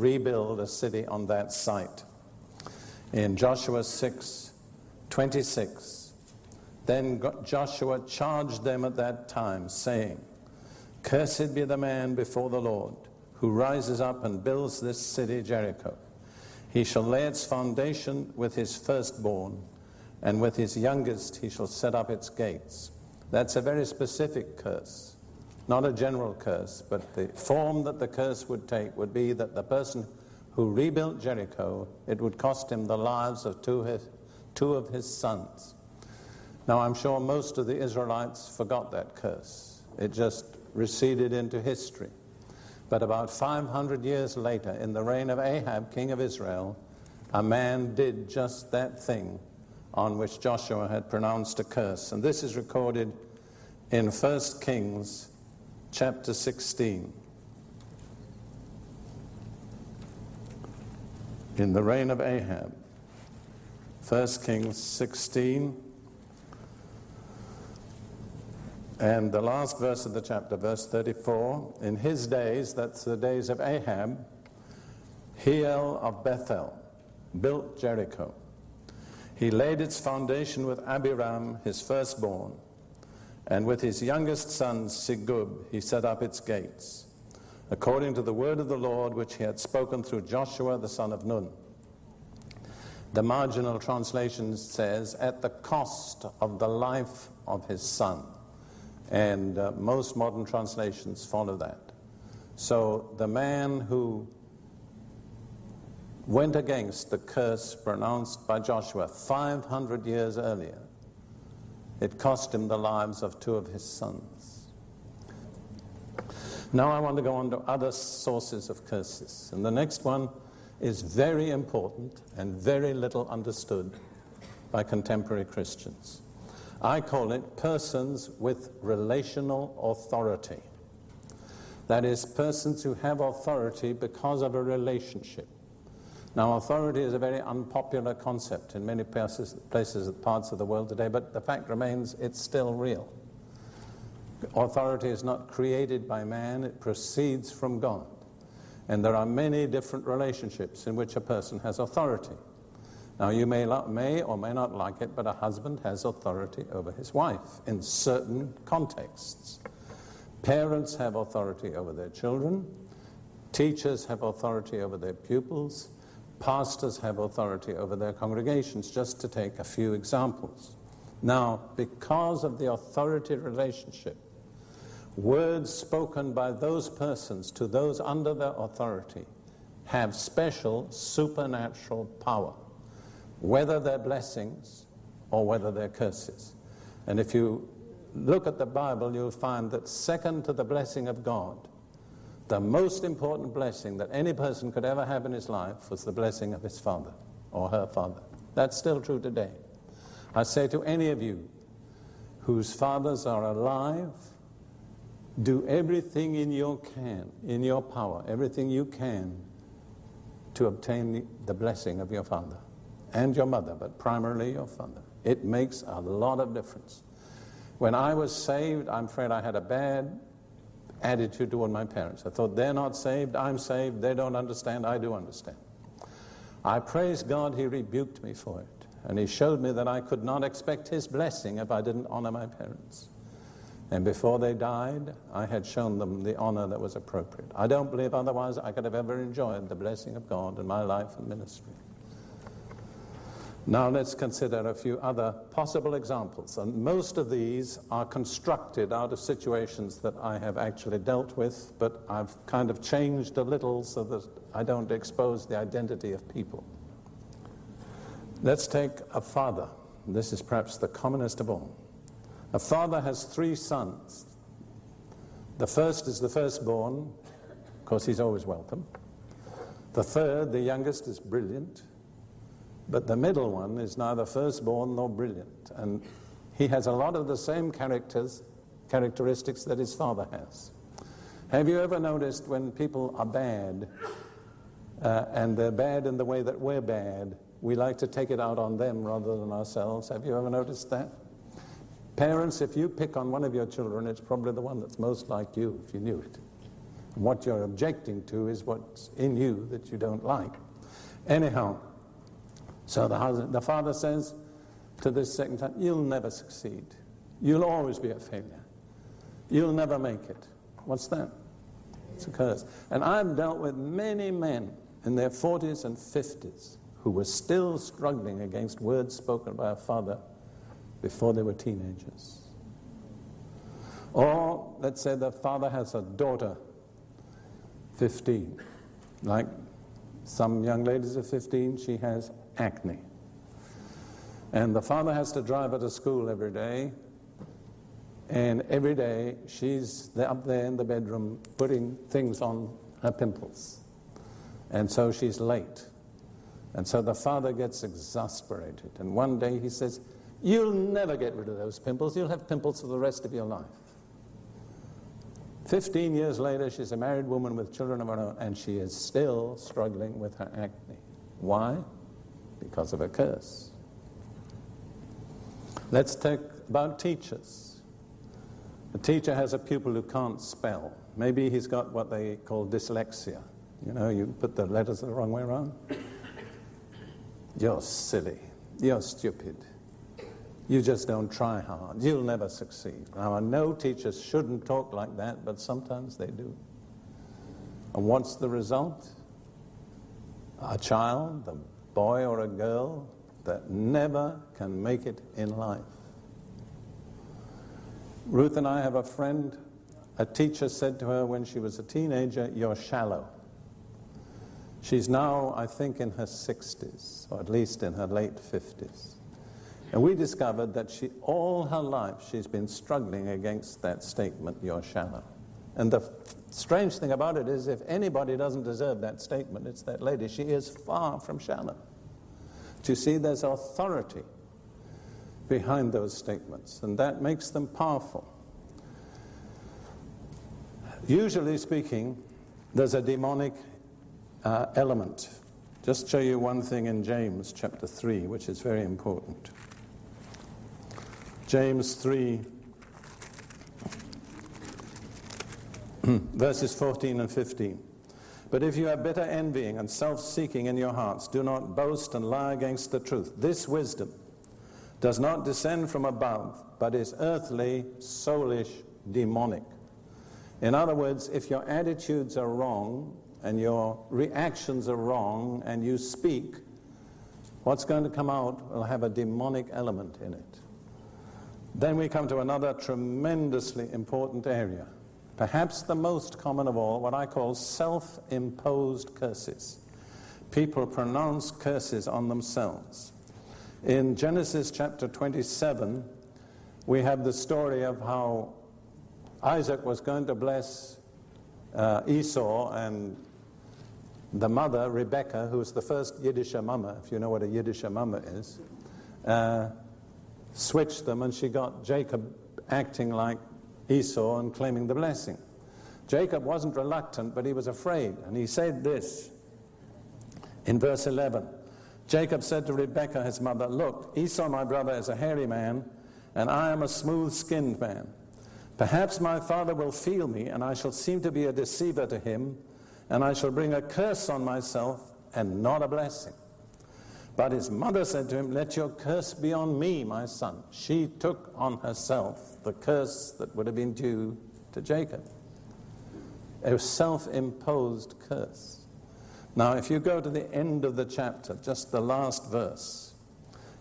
rebuild a city on that site. In Joshua 6:26, then Joshua charged them at that time, saying, "Cursed be the man before the Lord, who rises up and builds this city Jericho. He shall lay its foundation with his firstborn, and with his youngest he shall set up its gates." That's a very specific curse, not a general curse, but the form that the curse would take would be that the person who rebuilt Jericho, it would cost him the lives of two of his sons. Now, I'm sure most of the Israelites forgot that curse. It just receded into history. But about 500 years later, in the reign of Ahab, king of Israel, a man did just that thing on which Joshua had pronounced a curse. And this is recorded in 1 Kings chapter 16. In the reign of Ahab, 1 Kings 16, and the last verse of the chapter, verse 34, in his days, that's the days of Ahab, Hiel of Bethel built Jericho. He laid its foundation with Abiram, his firstborn, and with his youngest son, Segub, he set up its gates, according to the word of the Lord which he had spoken through Joshua the son of Nun. The marginal translation says, at the cost of the life of his son. And most modern translations follow that. So the man who went against the curse pronounced by Joshua 500 years earlier, it cost him the lives of two of his sons. Now I want to go on to other sources of curses. And the next one is very important and very little understood by contemporary Christians. I call it persons with relational authority. That is, persons who have authority because of a relationship. Now, authority is a very unpopular concept in many places, parts of the world today, but the fact remains it's still real. Authority is not created by man, it proceeds from God. And there are many different relationships in which a person has authority. Now, you may or may not like it, but a husband has authority over his wife in certain contexts. Parents have authority over their children. Teachers have authority over their pupils. Pastors have authority over their congregations, just to take a few examples. Now, because of the authority relationship, words spoken by those persons to those under their authority have special supernatural power, whether they're blessings or whether they're curses. And if you look at the Bible, you'll find that second to the blessing of God, the most important blessing that any person could ever have in his life was the blessing of his father or her father. That's still true today. I say to any of you whose fathers are alive, do everything in your power, everything you can to obtain the blessing of your father and your mother, but primarily your father. It makes a lot of difference. When I was saved, I'm afraid I had a bad attitude toward my parents. I thought, they're not saved, I'm saved, they don't understand, I do understand. I praise God, he rebuked me for it. And he showed me that I could not expect his blessing if I didn't honor my parents. And before they died, I had shown them the honor that was appropriate. I don't believe otherwise I could have ever enjoyed the blessing of God in my life and ministry. Now let's consider a few other possible examples. And most of these are constructed out of situations that I have actually dealt with, but I've kind of changed a little so that I don't expose the identity of people. Let's take a father. This is perhaps the commonest of all. A father has 3 sons. The first is the firstborn. Of course, he's always welcome. The third, the youngest, is brilliant. But the middle one is neither firstborn nor brilliant. And he has a lot of the same characteristics that his father has. Have you ever noticed when people are bad, and they're bad in the way that we're bad, we like to take it out on them rather than ourselves? Have you ever noticed that? Parents, if you pick on one of your children, it's probably the one that's most like you, if you knew it. What you're objecting to is what's in you that you don't like. Anyhow, so the father says to this second time, you'll never succeed. You'll always be a failure. You'll never make it. What's that? It's a curse. And I've dealt with many men in their 40s and 50s who were still struggling against words spoken by a father before they were teenagers. Or, let's say the father has a daughter, 15. Like some young ladies of 15, she has acne. And the father has to drive her to school every day. And every day she's up there in the bedroom putting things on her pimples. And so she's late. And so the father gets exasperated. And one day he says, you'll never get rid of those pimples. You'll have pimples for the rest of your life. 15 years later, she's a married woman with children of her own, and she is still struggling with her acne. Why? Because of a curse. Let's talk about teachers. A teacher has a pupil who can't spell. Maybe he's got what they call dyslexia. You know, you put the letters the wrong way around. You're silly. You're stupid. You just don't try hard. You'll never succeed. Now, I know teachers shouldn't talk like that, but sometimes they do. And what's the result? A child, a boy or a girl, that never can make it in life. Ruth and I have a friend. A teacher said to her when she was a teenager, you're shallow. She's now, I think, in her 60s, or at least in her late 50s. And we discovered that all her life, she's been struggling against that statement, you're shallow. And the strange thing about it is, if anybody doesn't deserve that statement, it's that lady. She is far from shallow. Do you see, there's authority behind those statements, and that makes them powerful. Usually speaking, there's a demonic element. Just show you one thing in James chapter 3, which is very important. James 3, verses 14 and 15. But if you have bitter envying and self-seeking in your hearts, do not boast and lie against the truth. This wisdom does not descend from above, but is earthly, soulish, demonic. In other words, if your attitudes are wrong and your reactions are wrong and you speak, what's going to come out will have a demonic element in it. Then we come to another tremendously important area, perhaps the most common of all, what I call self-imposed curses. People pronounce curses on themselves. In Genesis chapter 27, we have the story of how Isaac was going to bless Esau, and the mother, Rebecca, who was the first Yiddish mama, if you know what a Yiddish mama is, switched them, and she got Jacob acting like Esau and claiming the blessing. Jacob wasn't reluctant, but he was afraid, and he said this in verse 11. Jacob said to Rebekah, his mother, look, Esau, my brother, is a hairy man, and I am a smooth-skinned man. Perhaps my father will feel me, and I shall seem to be a deceiver to him, and I shall bring a curse on myself and not a blessing. But his mother said to him, let your curse be on me, my son. She took on herself the curse that would have been due to Jacob. A self-imposed curse. Now, if you go to the end of the chapter, just the last verse,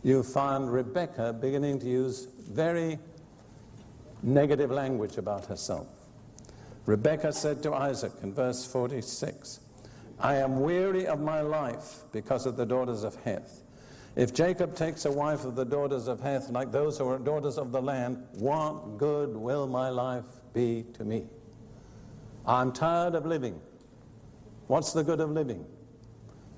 you find Rebekah beginning to use very negative language about herself. Rebekah said to Isaac in verse 46, I am weary of my life because of the daughters of Heth. If Jacob takes a wife of the daughters of Heth, like those who are daughters of the land, what good will my life be to me? I'm tired of living. What's the good of living?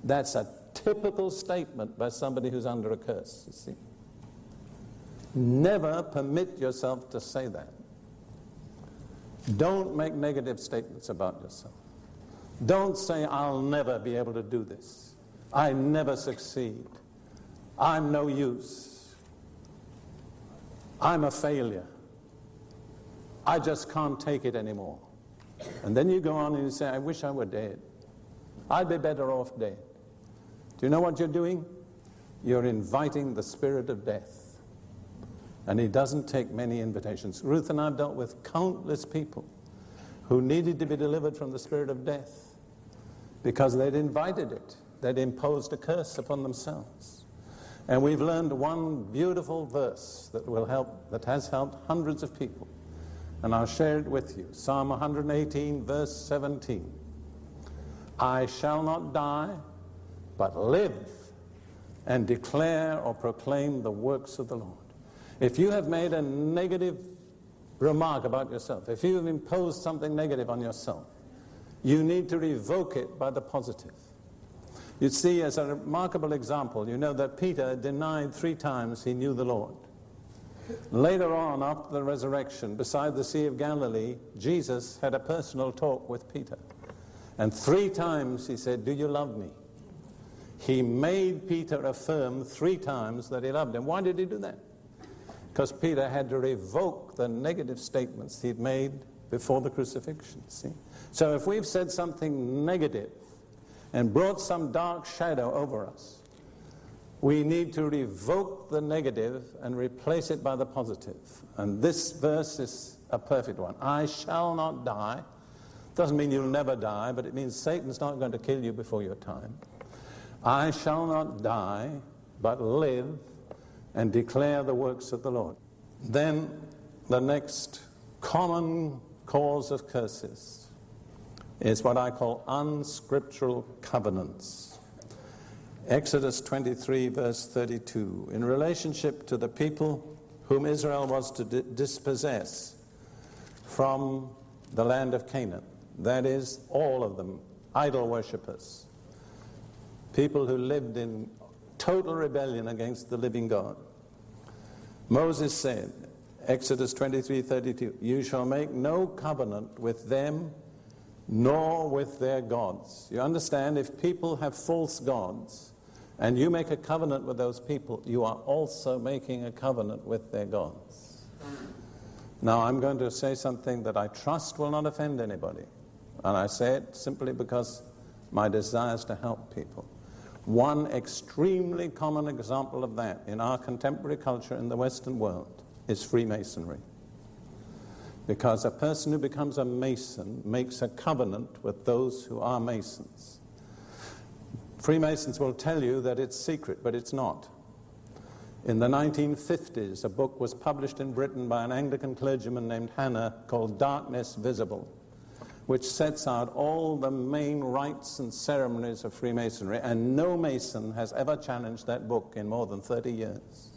That's a typical statement by somebody who's under a curse, you see. Never permit yourself to say that. Don't make negative statements about yourself. Don't say, I'll never be able to do this. I never succeed. I'm no use. I'm a failure. I just can't take it anymore. And then you go on and you say, I wish I were dead. I'd be better off dead. Do you know what you're doing? You're inviting the spirit of death. And he doesn't take many invitations. Ruth and I have dealt with countless people who needed to be delivered from the spirit of death because they'd invited it. They'd imposed a curse upon themselves. And we've learned one beautiful verse that has helped hundreds of people. And I'll share it with you. Psalm 118, verse 17. I shall not die, but live and declare or proclaim the works of the Lord. If you have made a negative remark about yourself, if you have imposed something negative on yourself, you need to revoke it by the positive. You see, as a remarkable example, you know that Peter denied 3 times he knew the Lord. Later on, after the resurrection, beside the Sea of Galilee, Jesus had a personal talk with Peter. And 3 times he said, do you love me? He made Peter affirm 3 times that he loved him. Why did he do that? Because Peter had to revoke the negative statements he'd made before the crucifixion, see? So if we've said something negative and brought some dark shadow over us, we need to revoke the negative and replace it by the positive. And this verse is a perfect one. I shall not die. Doesn't mean you'll never die, but it means Satan's not going to kill you before your time. I shall not die, but live and declare the works of the Lord. Then the next common cause of curses is what I call unscriptural covenants. Exodus 23, verse 32. In relationship to the people whom Israel was to dispossess from the land of Canaan, that is, all of them, idol worshippers, people who lived in total rebellion against the living God. Moses said, Exodus 23:32, you shall make no covenant with them nor with their gods. You understand, if people have false gods and you make a covenant with those people, you are also making a covenant with their gods. Now I'm going to say something that I trust will not offend anybody. And I say it simply because my desire is to help people. One extremely common example of that in our contemporary culture in the Western world is Freemasonry. Because a person who becomes a Mason makes a covenant with those who are Masons. Freemasons will tell you that it's secret, but it's not. In the 1950s, a book was published in Britain by an Anglican clergyman named Hannah called Darkness Visible, which sets out all the main rites and ceremonies of Freemasonry, and no Mason has ever challenged that book in more than 30 years.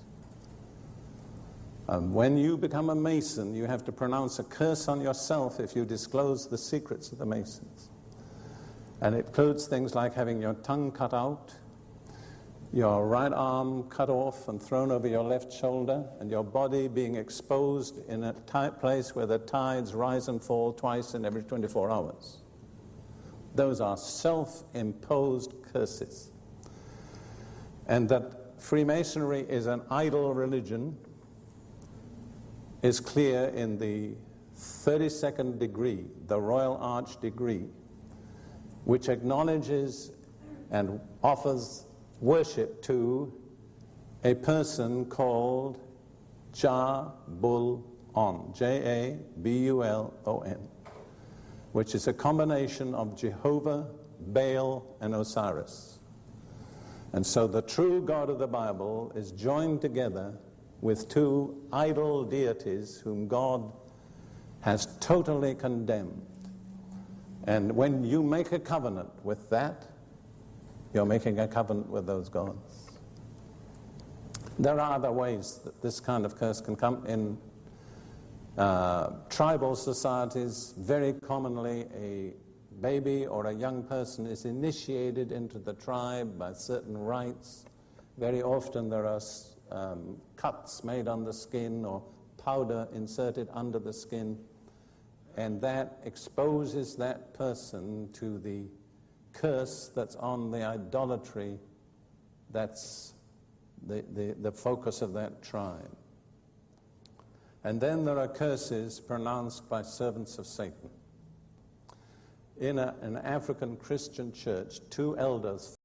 When you become a Mason, you have to pronounce a curse on yourself if you disclose the secrets of the Masons. And it includes things like having your tongue cut out, your right arm cut off and thrown over your left shoulder, and your body being exposed in a tight place where the tides rise and fall twice in every 24 hours. Those are self-imposed curses. And that Freemasonry is an idol religion is clear in the 32nd degree, the Royal Arch degree, which acknowledges and offers worship to a person called Jabul-on, Jabulon, which is a combination of Jehovah, Baal, and Osiris. And so the true God of the Bible is joined together with 2 idol deities whom God has totally condemned. And when you make a covenant with that, you're making a covenant with those gods. There are other ways that this kind of curse can come. In tribal societies, very commonly a baby or a young person is initiated into the tribe by certain rites. Very often there are cuts made on the skin or powder inserted under the skin, and that exposes that person to the curse that's on the idolatry that's the focus of that tribe. And then there are curses pronounced by servants of Satan. in an African Christian church, two elders